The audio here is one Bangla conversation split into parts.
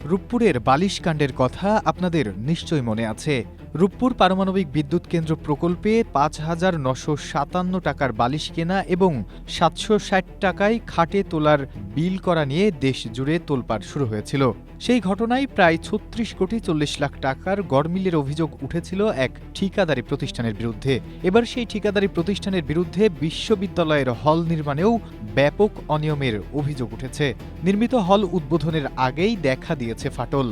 রূপপুরের বালিশকাণ্ডের কথা আপনাদের নিশ্চয়ই মনে আছে। রূপপুর পারমাণবিক বিদ্যুৎ কেন্দ্র প্রকল্পে ৫,৯৫৭ টাকার বালিশ কেনা এবং ৭৬০ টাকায় খাটে তোলার বিল করা নিয়ে দেশ জুড়ে তোলপাড় শুরু হয়েছিল। সেই ঘটনায় প্রায় ৩৬ কোটি ৪০ লাখ টাকার গড়মিলের অভিযোগ উঠেছিল এক ঠিকাদারি প্রতিষ্ঠানের বিরুদ্ধে। এবার সেই ঠিকাদারি প্রতিষ্ঠানের বিরুদ্ধে বিশ্ববিদ্যালয়ের হল নির্মাণেও ব্যাপক অনিয়মের অভিযোগ উঠেছে। নির্মিত হল উদ্বোধনের আগেই দেখা দিয়েছে ফাটল।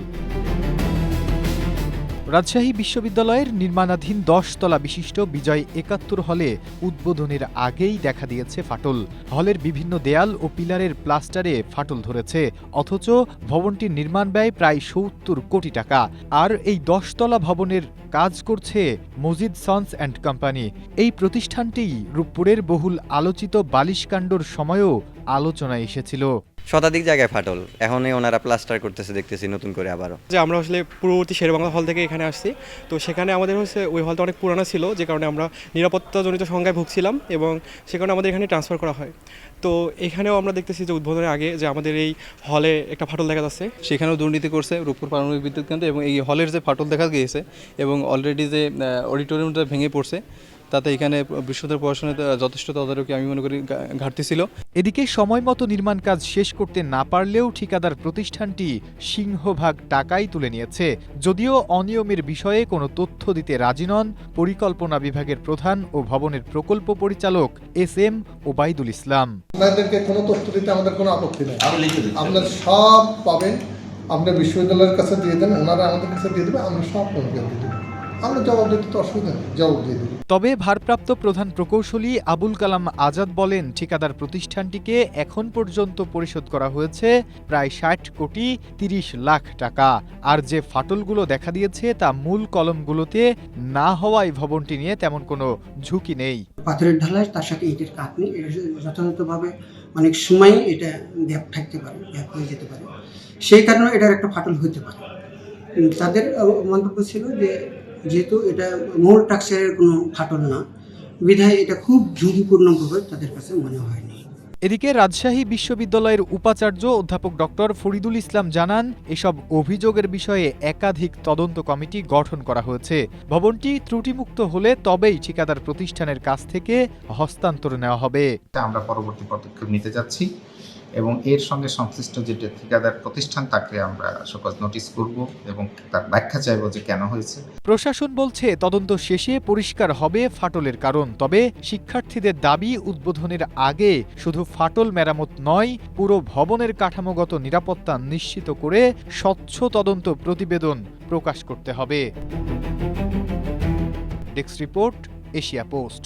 রাজশাহী বিশ্ববিদ্যালয়ের নির্মাণাধীন ১০ তলা বিশিষ্ট বিজয় ৭১ হলে উদ্বোধনের আগেই দেখা দিয়েছে ফাটল। হলের বিভিন্ন দেয়াল ও পিলারের প্লাস্টারে ফাটল ধরেছে, অথচ ভবনটির নির্মাণ ব্যয় প্রায় ৭০ কোটি টাকা। আর এই ১০ তলা ভবনের কাজ করছে মজিদ সন্স অ্যান্ড কোম্পানি। এই প্রতিষ্ঠানটিই রূপপুরের বহুল আলোচিত বালিশকাণ্ডর সময়ও আলোচনায় এসেছিল। শতাধিক জায়গায় ফাটল, এখনই ওনারা প্লাস্টার করতেছে দেখতেছি নতুন করে আবারও। যে আমরা আসলে পূর্ববর্তী শেরেবাংলা হল থেকে এখানে আসছি, তো সেখানে আমাদের হচ্ছে ওই হলটা অনেক পুরানো ছিল, যে কারণে আমরা নিরাপত্তাজনিত সংজ্ঞায় ভুগছিলাম এবং সে কারণে আমাদের এখানে ট্রান্সফার করা হয়। তো এখানেও আমরা দেখতেছি যে উদ্বোধনের আগে যে আমাদের এই হলে একটা ফাটল দেখা যাচ্ছে। সেখানেও দুর্নীতি করছে রূপপুর পারমাণবিক বিদ্যুৎ কেন্দ্র, এবং এই হলের যে ফাটল দেখা গিয়েছে এবং অলরেডি যে অডিটোরিয়ামটা ভেঙে পড়ছে, তাতে এখানে বিশ্ববিদ্যালয় পড়াশোনাতে যথেষ্ট তদারকি আমি মনে করি ঘাটতি ছিল। এদিকে সময়মতো নির্মাণ কাজ শেষ করতে না পারলেও ঠিকাদার প্রতিষ্ঠানটি সিংহভাগ টাকাই তুলে নিয়েছে। যদিও অনিয়মের বিষয়ে কোনো তথ্য দিতে রাজি নন পরিকল্পনা বিভাগের প্রধান ও ভবনের প্রকল্প পরিচালক এস.এম. ওবায়দুল ইসলাম। আপনাদেরকে কোনো তথ্য দিতে আমাদের কোনো আপত্তি নেই, আপনারা সব পাবেন। আপনার বিশ্ববিদ্যালয়ের কাছে দিয়ে দেন, ওনারা আমাদের কাছে দিয়ে দেবে, আমরা সব দিয়ে দেবো। আমরা জবাব দিতে তো অসুবিধা নেই, জবাব দিয়ে দেবো। তবে ভারপ্রাপ্ত প্রধান প্রকৌশলী আবুল কালাম আজাদ বলেন, ঠিকাদার প্রতিষ্ঠানটিকে এখন পর্যন্ত পরিশোধ করা হয়েছে প্রায় ৬০ কোটি ৩০ লাখ টাকা। আর যে ফাটলগুলো দেখা দিয়েছে তা মূল কলমগুলোতে না হওয়ায় ভবনটি নিয়ে তেমন কোনো ঝুঁকি নেই। পাথরের ঢালাই, তার সাথে ইটের কাটনি, এটা যথাযথভাবে অনেক সময় এটা গ্যাপ থাকতে পারে, গ্যাপ হয়ে যেতে পারে, সেই কারণে এটার একটা ফাটল হতে পারে। তাদের মন্তব্য ছিল যে যেহেতু এটা মূল স্ট্রাকচারের কোনো ফাটল না, বিধায় এটা খুব ঝুঁকিপূর্ণ বলে তাদের কাছে মনে হয়নি। এদিকে রাজশাহী বিশ্ববিদ্যালয়ের উপাচার্য অধ্যাপক ডক্টর ফরিদুল ইসলাম জানান, এসব অভিযোগের বিষয়ে একাধিক তদন্ত কমিটি গঠন করা হয়েছে। ভবনটি ত্রুটিমুক্ত হলে তবেই ঠিকাদার প্রতিষ্ঠানের কাছ থেকে হস্তান্তর নেওয়া হবে। আমরা পরবর্তী পদক্ষেপ নিতে যাচ্ছি এবং এর সঙ্গে সংশ্লিষ্ট যে ঠিকাদার প্রতিষ্ঠান তাকে আমরা শোকজ নোটিশ করব এবং তার ব্যাখ্যা চাইব যে কেন হয়েছে। প্রশাসন বলছে তদন্ত শেষে পরিষ্কার হবে ফাটলের কারণ। তবে শিক্ষার্থীদের দাবি, উদ্বোধনের আগে শুধু ফাটল মেরামত নয়, পুরো ভবনের কাঠামোগত নিরাপত্তা নিশ্চিত করে স্বচ্ছ তদন্ত প্রতিবেদন প্রকাশ করতে হবে। Desk report, Asia post.